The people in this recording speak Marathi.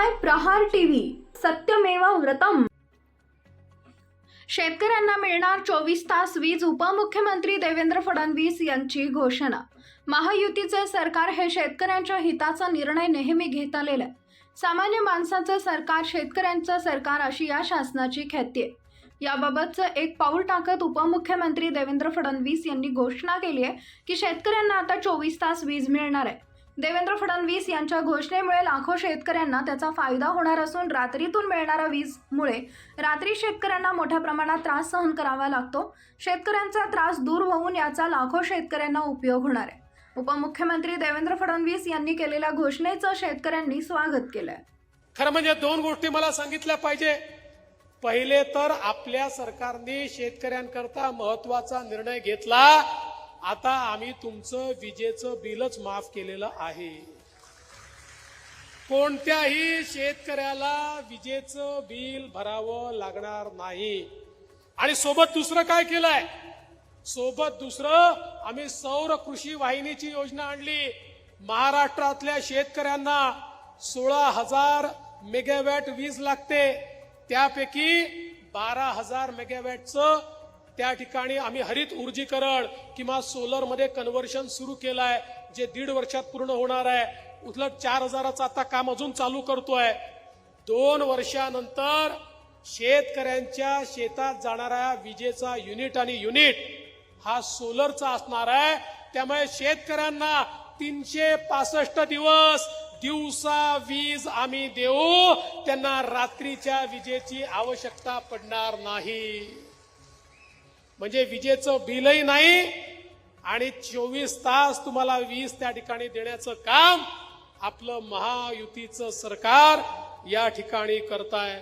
पाहताय प्रहार टीव्ही, सत्यमेव व्रतम। शेतकऱ्यांना मिळणार 24 तास वीज, उपमुख्यमंत्री देवेंद्र फडणवीस यांची घोषणा। महायुतीचे सरकार हे शेतकऱ्यांच्या हिताचा निर्णय नेहमी घेत आलेले आहे। सामान्य माणसाचं सरकार, शेतकऱ्यांचं सरकार अशी या शासनाची ख्याती आहे। याबाबतचं एक पाऊल टाकत उपमुख्यमंत्री देवेंद्र फडणवीस यांनी घोषणा केली आहे की शेतकऱ्यांना आता 24 तास वीज मिळणार आहे। देवेंद्र फडणवीस यांच्या घोषणेमुळे लाखो शेतकऱ्यांना त्याचा फायदा होणार असून रात्रीतून मिळणाऱ्या वीजमुळे रात्री शेतकऱ्यांना मोठ्या प्रमाणात त्रास सहन करावा लागतो। शेतकऱ्यांचा त्रास दूर होऊन याचा लाखो शेतकऱ्यांना उपयोग होणार आहे। उपमुख्यमंत्री देवेंद्र फडणवीस यांनी केलेल्या घोषणेचं शेतकऱ्यांनी स्वागत केलंय। खरं म्हणजे दोन गोष्टी मला सांगितल्या पाहिजे। पहिले तर आपल्या सरकारने शेतकऱ्यांकरता महत्त्वाचा निर्णय घेतला। आता आम्ही तुमचं विजेचं बिलच माफ केलेलं आहे। कोणत्याही शेतकऱ्याला विजेचं बिल भरावं लागणार नाही। आणि सोबत दुसरं काय केलंय? सोबत दुसरं आम्ही सौर कृषी वाहिनीची योजना आणली। महाराष्ट्रातल्या शेतकऱ्यांना 16,000 मेगावॅट वीज लागते, त्यापैकी 12,000 मेगावॅटचं त्या ठिकाणी आम्ही हरित ऊर्जीकरण किंवा सोलर मध्ये कन्व्हर्शन सुरू केलंय, जे 1.5 वर्षात पूर्ण होणार आहे। उलट 4,000चं आता काम अजून चालू करतोय। 2 वर्षानंतर शेतकऱ्यांच्या शेतात जाणाऱ्या विजेचा युनिट आणि युनिट हा सोलरचा असणार आहे। त्यामुळे शेतकऱ्यांना 365 दिवस दिवसा वीज आम्ही देऊ, त्यांना रात्रीच्या विजेची आवश्यकता पडणार नाही। म्हणजे विजेचं बिलही नाही आणि 24 तास तुम्हाला वीज त्या ठिकाणी देण्याचं काम आपलं महायुतीचं सरकार या ठिकाणी करताय।